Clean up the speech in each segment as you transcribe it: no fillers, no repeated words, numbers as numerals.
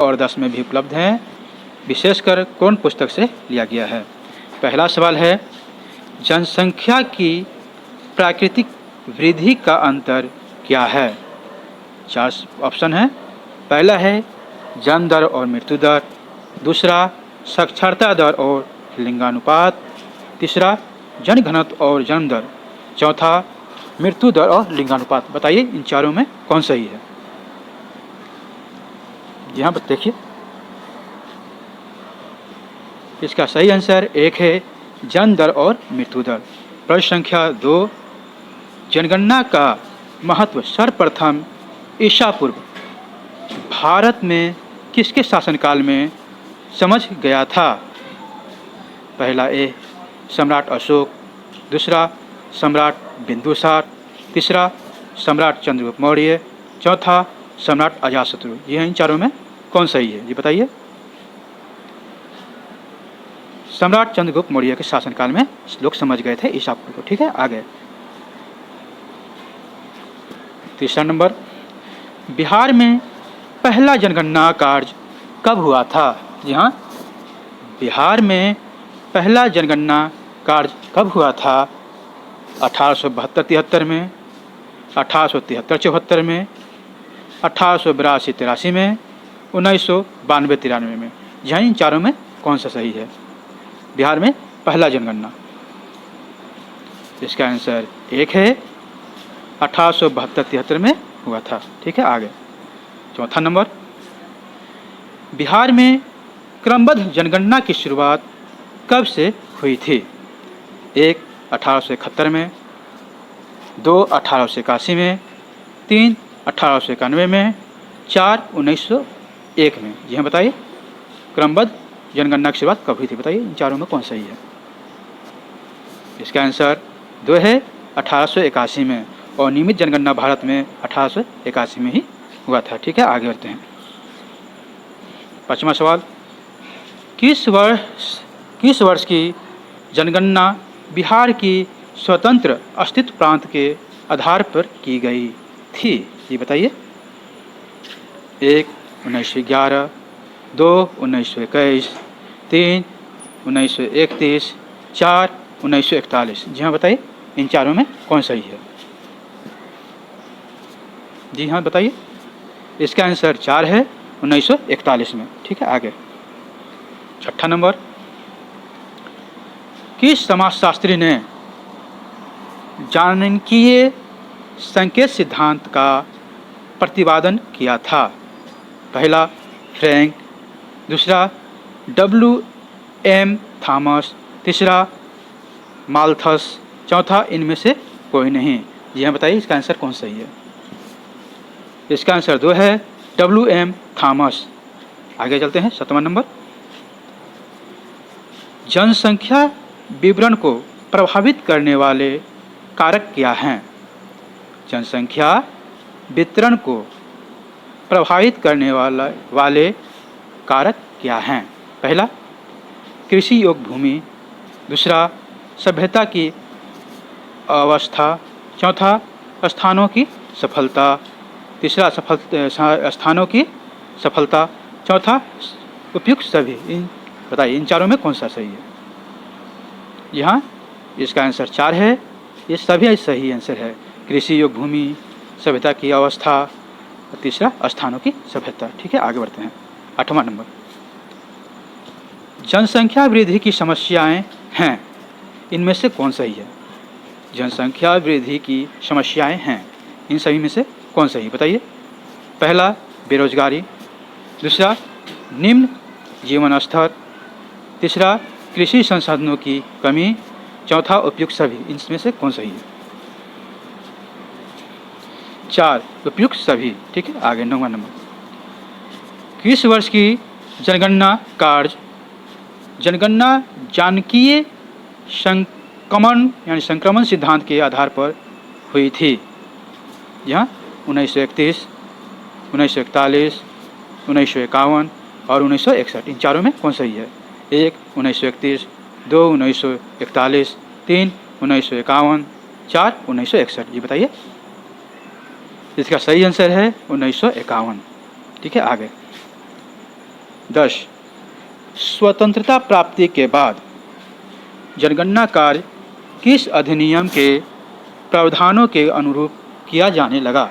और 10 में भी उपलब्ध हैं। विशेषकर कौन पुस्तक से लिया गया है? पहला सवाल है, जनसंख्या की प्राकृतिक वृद्धि का अंतर क्या है? 4 ऑप्शन है। पहला है जन्म दर और मृत्यु दर, दूसरा साक्षरता दर और लिंगानुपात, तीसरा जनघनत्व और जन्म दर, चौथा मृत्यु दर और लिंगानुपात। बताइए इन चारों में कौन सही है? यहाँ पर देखिए, इसका सही आंसर 1 है जन्म दर और मृत्यु दर। प्रश्न संख्या 2, जनगणना का महत्व सर्वप्रथम ईसा पूर्व भारत में किसके शासनकाल में समझ गया था? पहला ए सम्राट अशोक, दूसरा सम्राट बिंदुसार, तीसरा सम्राट चंद्रगुप्त मौर्य, चौथा सम्राट अजातशत्रु। ये इन चारों में कौन सही है? जी बताइए। सम्राट चंद्रगुप्त मौर्य के शासनकाल में लोग समझ गए थे ईसा पूर्व को। ठीक है, आगे तीसरा नंबर, बिहार में पहला जनगणना कार्य कब हुआ था? जी हाँ, बिहार में पहला जनगणना कार्य कब हुआ था? 1872-73 में, 1873-74 में, 1882-83 में, 1992-93 में। जी हाँ, इन चारों में कौन सा सही है? बिहार में पहला जनगणना, इसका आंसर 1 है 1872-73 में हुआ था। ठीक है, आगे चौथा नंबर, बिहार में क्रमबद्ध जनगणना की शुरुआत कब से हुई थी? 1 1871 में, 2 1881 में, 3 1891 में, 4 1901 में। जी हाँ, बताइए क्रमबद्ध जनगणना की शुरुआत कब हुई थी? बताइए इन चारों में कौन सही है? इसका आंसर 2 है 1881 में, और नियमित जनगणना भारत में 1881 में ही हुआ था। ठीक है, आगे बढ़ते हैं। पांचवा सवाल, किस वर्ष की जनगणना बिहार की स्वतंत्र अस्तित्व प्रांत के आधार पर की गई थी? ये बताइए। 1 1911, 2 1921, 3 1931, 4 1941। जी हाँ, बताइए इन चारों में कौन सही है? जी हाँ, बताइए। इसका आंसर 4 है 1941 में। ठीक है, आगे छठा नंबर, किस समाजशास्त्री ने जानकीय संकेत सिद्धांत का प्रतिपादन किया था? पहला फ्रैंक, दूसरा WM थॉमस, तीसरा माल्थस, चौथा इनमें से कोई नहीं। जी हाँ, बताइए इसका आंसर कौन सही है? इसका आंसर 2 है WM थॉमस। आगे चलते हैं। 7वां नंबर, जनसंख्या विवरण को प्रभावित करने वाले कारक क्या हैं? जनसंख्या वितरण को प्रभावित करने वाले कारक क्या हैं? पहला कृषि योग्य भूमि, दूसरा सभ्यता की अवस्था, चौथा स्थानों की सफलता, तीसरा स्थानों की सफलता, चौथा उपयुक्त सभी। बताइए इन चारों में कौन सा सही है? यहाँ इसका आंसर 4 है। ये सभी सही आंसर है। कृषि योग्य भूमि, सभ्यता की अवस्था, और तीसरा स्थानों की सभ्यता। ठीक है, आगे बढ़ते हैं। 8वां नंबर, जनसंख्या वृद्धि की समस्याएं हैं, इनमें से कौन सही है? जनसंख्या वृद्धि की समस्याएं हैं, इन सभी में से कौन सही? बताइए। पहला बेरोजगारी, दूसरा निम्न जीवन स्तर, तीसरा कृषि संसाधनों की कमी, चौथा उपयुक्त सभी। इनमें से कौन सही है? 4 उपयुक्त सभी। ठीक है, आगे 9वां नंबर, किस वर्ष की जनगणना कार्य जनगणना जानकीय संक्रमण सिद्धांत के आधार पर हुई थी? यहाँ 1931, 1941, 1951 और 1961। इन चारों में कौन सही है? 1 1931, 2 1941, 3 1951, 4 1961। ये बताइए। इसका सही आंसर है 1951। ठीक है, आगे 10. स्वतंत्रता प्राप्ति के बाद जनगणना कार्य किस अधिनियम के प्रावधानों के अनुरूप किया जाने लगा?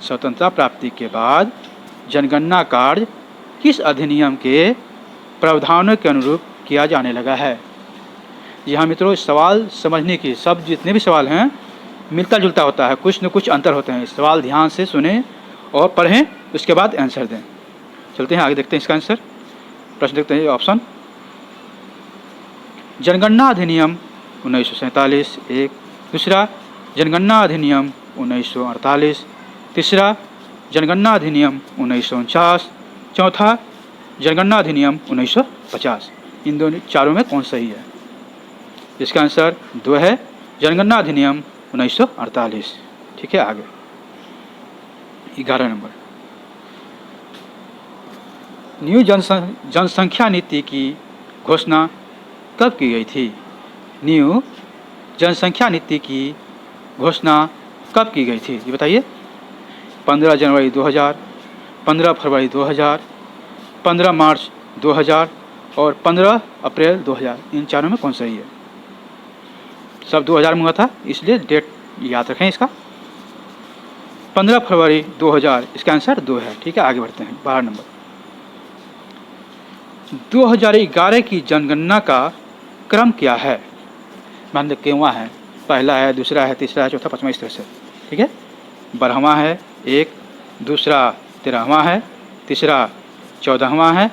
स्वतंत्रता प्राप्ति के बाद जनगणना कार्य किस अधिनियम के प्रावधानों के अनुरूप किया जाने लगा है? यहाँ मित्रों, सवाल समझने की, सब जितने भी सवाल हैं मिलता जुलता होता है, कुछ न कुछ अंतर होते हैं। सवाल ध्यान से सुने और पढ़ें, उसके बाद आंसर दें। चलते हैं आगे, देखते हैं इसका आंसर। प्रश्न देखते हैं, ऑप्शन। जनगणना अधिनियम 1947 एक। दूसरा, जनगणना अधिनियम 1948। तीसरा, जनगणना अधिनियम 1949। चौथा, जनगणना अधिनियम 1950। इन दोनों चारों में कौन सही है? इसका आंसर 2 है, जनगणना अधिनियम 1948। ठीक है, आगे 11 नंबर। न्यू जनसंख्या नीति की घोषणा कब की गई थी? न्यू जनसंख्या नीति की घोषणा कब की गई थी, ये बताइए। 15 जनवरी 2000, 15 फरवरी 2000, 15 मार्च 2000 और 15 अप्रैल 2000। इन चारों में कौन सही है? सब 2000 में हुआ था, इसलिए डेट याद रखें इसका। 15 फरवरी 2000, इसका आंसर 2 है। ठीक है, आगे बढ़ते हैं, 12 नंबर। 2011 की जनगणना का क्रम क्या है? मान लो केवा है, पहला है, दूसरा है, तीसरा है, चौथा, पाँचवा, इस तरह से। ठीक है, 12वां है 1, दूसरा 13वां है, तीसरा 14वां है,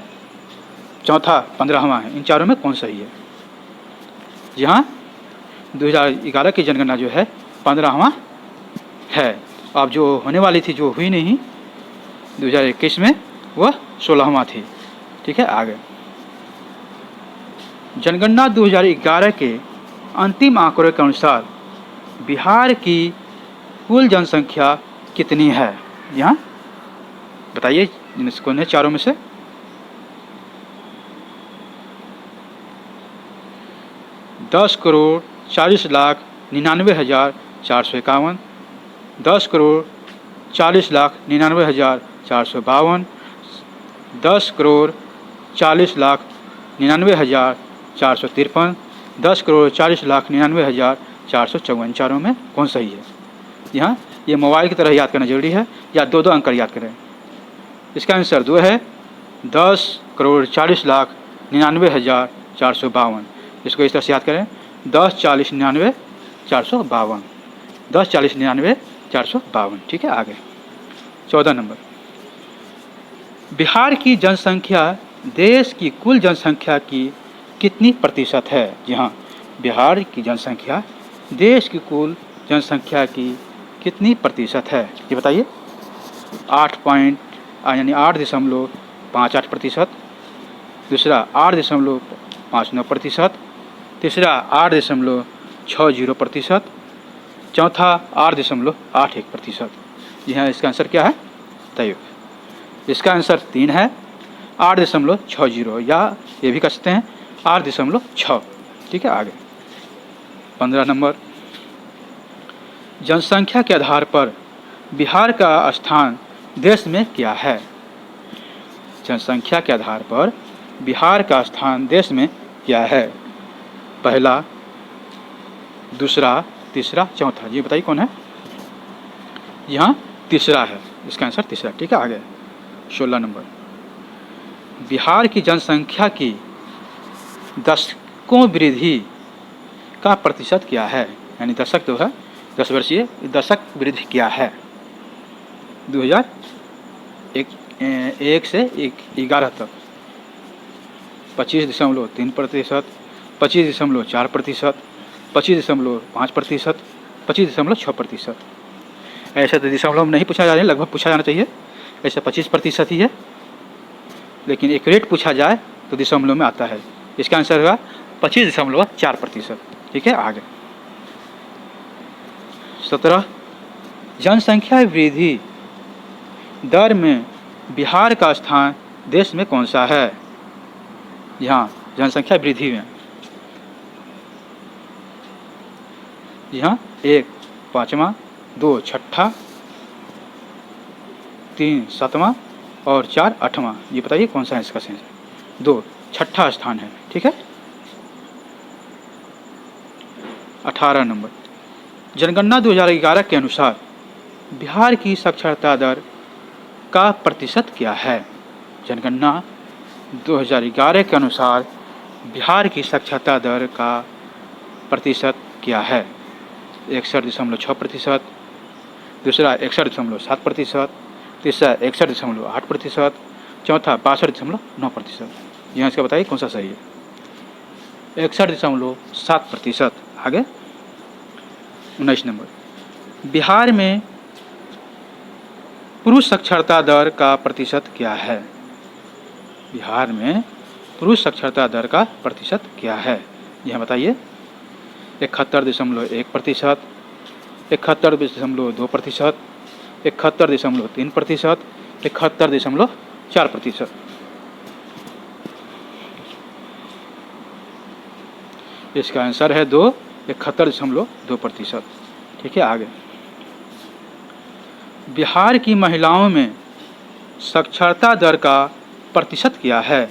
चौथा 15वां है। इन चारों में कौन सही है? जी हाँ, 2011 की जनगणना जो है 15वां है। अब जो होने वाली थी, जो हुई नहीं 2021 में, वह 16वां थी। ठीक है, आगे। जनगणना 2011 के अंतिम आंकड़ों के अनुसार बिहार की कुल जनसंख्या कितनी है? यहाँ बताइए, कौन है चारों में से? दस करोड़ 40,99,451, 10 करोड़ 40,99,452, 10 करोड़ 40,99,453, 10 करोड़ 40,99,454। चारों में कौन सही है? यहाँ ये मोबाइल की तरह याद करना जरूरी है, या 2 अंक याद करें। इसका आंसर 2 है, 10 करोड़ 40,99,452। इसको इस तरह से याद करें, 10 40 99 452, 10 40 99 452। ठीक है, आगे 14 नंबर। बिहार की जनसंख्या देश की कुल जनसंख्या की कितनी प्रतिशत है? जी हाँ, बिहार की जनसंख्या देश की कुल जनसंख्या की कितनी प्रतिशत है, ये बताइए। 8.58%, दूसरा 8.59%, तीसरा 8.60%, चौथा 8.81%। जी हाँ, इसका आंसर क्या है? बताइए। इसका आंसर 3 है, 8.60, या ये भी कह सकते हैं 8.6। ठीक है, आगे 15 नंबर। जनसंख्या के आधार पर बिहार का स्थान देश में क्या है? जनसंख्या के आधार पर बिहार का स्थान देश में क्या है? पहला, दूसरा, तीसरा, चौथा। ये बताइए कौन है? यहाँ तीसरा है, इसका आंसर तीसरा। ठीक है, आगे 16 नंबर। बिहार की जनसंख्या की दशकों वृद्धि का प्रतिशत क्या है? यानी दशक तो है 10 वर्षीय, दशक वृद्धि क्या है? 2001 से 11 तक 25.3%, 25.4%, 25.5%, 25.6%। ऐसा तो दशमलव नहीं पूछा जा रहा है, लगभग पूछा जाना चाहिए। ऐसा 25% ही है, लेकिन एक्यूरेट पूछा जाए तो दशमलव में आता है। इसका आंसर होगा 25.4%। ठीक है, आगे 17। जनसंख्या वृद्धि दर में बिहार का स्थान देश में कौन सा है? यहाँ जनसंख्या वृद्धि में, यहाँ 1 5वां, 2 छठा, 3 7वां और 4 8वां। ये बताइए कौन सा है इसका सही है? 2 छठा स्थान है। ठीक है। 18 नंबर, जनगणना 2011 के अनुसार बिहार की साक्षरता दर का प्रतिशत क्या है? जनगणना 2011 के अनुसार बिहार की साक्षरता दर का प्रतिशत क्या है? 61.6%, दूसरा 61.7%, तीसरा 61.8%, चौथा 62.9%। यहाँ इसका बताइए कौन सा सही है? 61.7%। आगे 19 नंबर, बिहार में पुरुष साक्षरता दर का प्रतिशत क्या है? बिहार में पुरुष साक्षरता दर का प्रतिशत क्या है? यह बताइए। 71.1%, 71.2%, 71.3%, 71.4%। इसका आंसर है 71.2%। ठीक है। आगे, बिहार की महिलाओं में साक्षरता दर का प्रतिशत क्या है?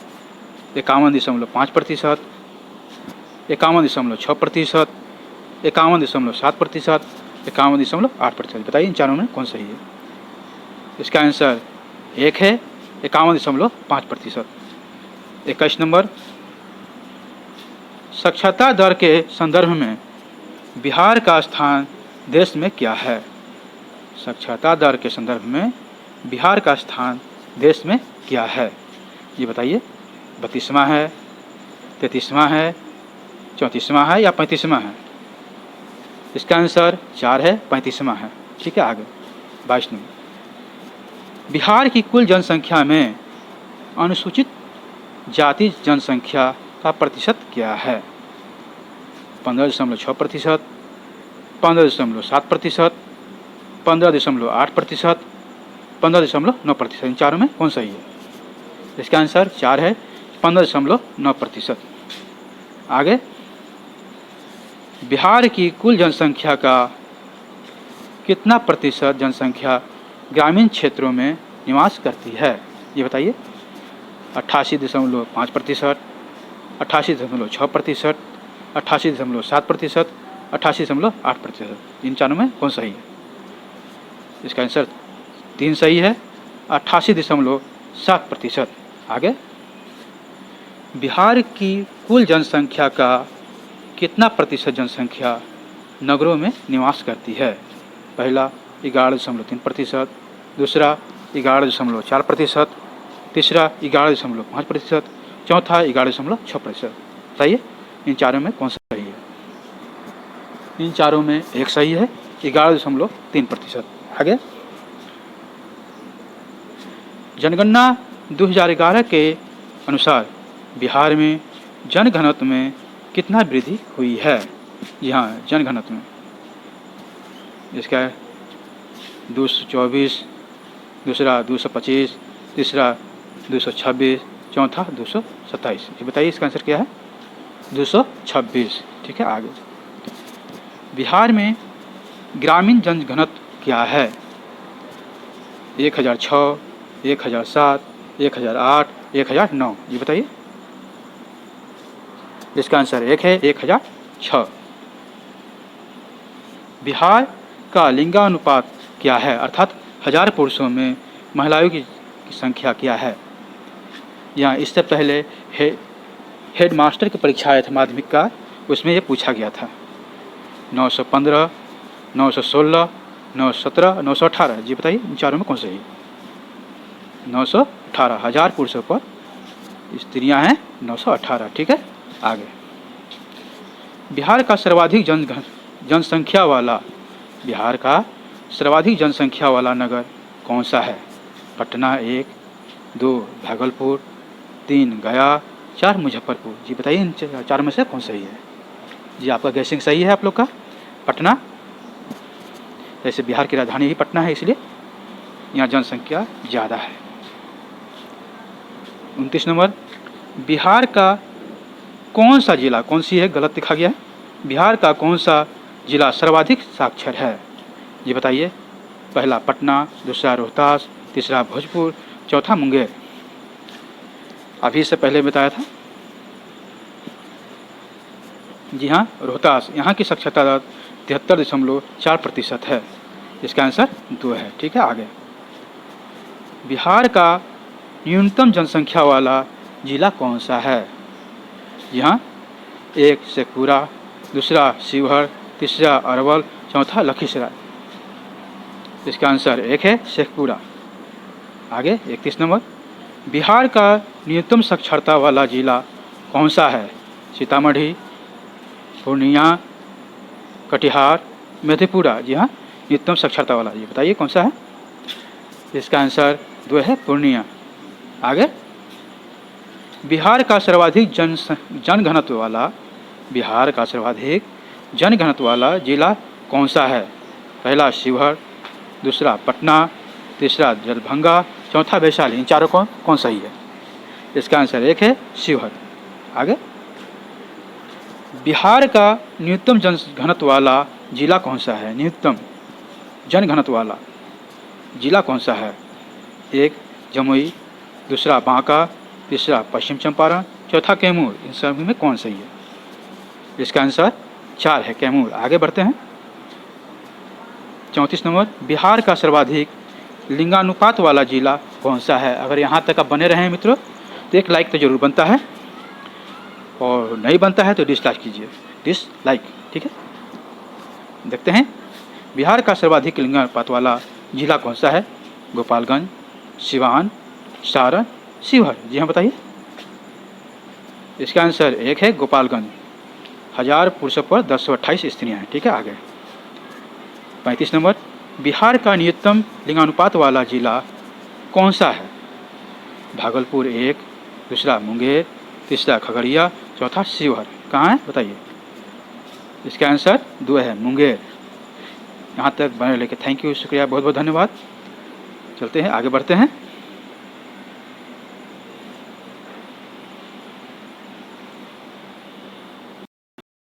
51.5%, 51.6%, 51.7%, 51.8%। बताइए इन चारों में कौन सही है? इसका आंसर 1 है 51.5%। 21 नंबर, साक्षरता दर के संदर्भ में बिहार का स्थान देश में क्या है? साक्षरता दर के संदर्भ में बिहार का स्थान देश में क्या है? ये बताइए। 32वां है, 33वां है, 34वां है या 35वां है? इसका आंसर 4 है, 35वां है। ठीक है। आगे 22 नंबर, बिहार की कुल जनसंख्या में अनुसूचित जाति जनसंख्या का प्रतिशत क्या है? 15.6%, 15.7%, 15.8%, 15.9%। इन चारों में कौन सही है? इसका आंसर 4 है, 15.9%। आगे, बिहार की कुल जनसंख्या का कितना प्रतिशत जनसंख्या ग्रामीण क्षेत्रों में निवास करती है? ये बताइए। 88.5%, 88.6%, 88.7%, 88.8%। इन चारों में कौन सही है? इसका आंसर 3 सही है, 88.7%। आगे, बिहार की कुल जनसंख्या का कितना प्रतिशत जनसंख्या नगरों में निवास करती है? पहला 11.3%, दूसरा 11.4%, तीसरा 11.5%, चौथा 11.6%। बताइए इन चारों में कौन सा सही है? इन चारों में एक सही है, 11.3%। आगे, जनगणना 2011 के अनुसार बिहार में जनघनत्व में कितना वृद्धि हुई है? यहाँ जनघनत्व में इसका 224, दूसरा 225, तीसरा 226, चौथा 227। ये बताइए इसका आंसर क्या है? 226। ठीक है। आगे, बिहार में ग्रामीण जनघनत्व क्या है? 1006, 1007, 1008, 1009। ये बताइए। इसका आंसर 1 है, 1006। बिहार का लिंगानुपात क्या है? अर्थात 1000 पुरुषों में महिलाओं की संख्या क्या है? यहाँ इससे पहले हेड मास्टर की परीक्षा आया था माध्यमिक का, उसमें ये पूछा गया था। 915, 916, 917, 918। जी बताइए इन चारों में कौन सही है? 918। 1000 पुरुषों पर स्त्रियां हैं 918। ठीक है। आगे, बिहार का सर्वाधिक जनसंख्या वाला नगर कौन सा है? पटना 1, 2 भागलपुर, 3 गया, 4 मुजफ्फरपुर। जी बताइए इन चारों में से कौन सही है? जी आपका गैसिंग सही है आप लोग का। पटना, जैसे बिहार की राजधानी ही पटना है, इसलिए यहाँ जनसंख्या ज़्यादा है। 29 नंबर, बिहार का कौन सा जिला, कौन सी है गलत लिखा गया है, बिहार का कौन सा जिला सर्वाधिक साक्षर है? ये बताइए। पहला पटना, दूसरा रोहतास, तीसरा भोजपुर, चौथा मुंगेर, अभी इससे पहले बताया था। जी हाँ, रोहतास, यहाँ की साक्षरता दर 73.4% है। इसका आंसर 2 है। ठीक है, आगे। बिहार का न्यूनतम जनसंख्या वाला जिला कौन सा है? जी हाँ, 1 शेखपुरा, दूसरा शिवहर, तीसरा अरवल, चौथा लखीसराय। इसका आंसर 1 है, शेखपुरा। आगे 31 नंबर, बिहार का न्यूनतम साक्षरता वाला जिला कौन सा है? सीतामढ़ी, पूर्णिया, कटिहार, मधेपुरा। जी हाँ, न्यूनतम साक्षरता वाला, ये बताइए कौन सा है? इसका आंसर 2 है, पूर्णिया। आगे, बिहार का सर्वाधिक जनघनत्व वाला जिला कौन सा है? पहला शिवहर, दूसरा पटना, तीसरा दरभंगा, चौथा वैशाली। इन चारों कौन सही है? इसका आंसर 1 है, शिवहर। आगे, बिहार का न्यूनतम जनघनत्व वाला जिला कौन सा है? न्यूनतम जनघनत्व वाला जिला कौन सा है? 1 जमुई, दूसरा बांका, तीसरा पश्चिम चंपारण, चौथा कैमूर। इन सभी में कौन सही है? इसका आंसर 4 है, कैमूर। आगे बढ़ते हैं। 34 नंबर, बिहार का सर्वाधिक लिंगानुपात वाला जिला कौन सा है? अगर यहाँ तक आप बने रहे हैं मित्रों तो एक लाइक तो जरूर बनता है, और नहीं बनता है तो डिसलाइक कीजिए, डिसलाइक। ठीक है, देखते हैं बिहार का सर्वाधिक लिंगानुपात वाला जिला कौन सा है? गोपालगंज, सिवान, सारण, शिवहर। जी हाँ, बताइए। इसका आंसर 1 है, गोपालगंज। 1000 पुरुषों पर 1028 स्त्रियाँ हैं। ठीक है, आगे 35 नंबर, बिहार का न्यूनतम लिंगानुपात वाला जिला कौन सा है? भागलपुर 1, दूसरा मुंगेर, तीसरा खगड़िया, चौथा शिवहर। कहाँ है बताइए? इसका आंसर 2 है, मुंगेर। यहाँ तक बने लेके थैंक यू, शुक्रिया, बहुत बहुत धन्यवाद। चलते हैं, आगे बढ़ते हैं।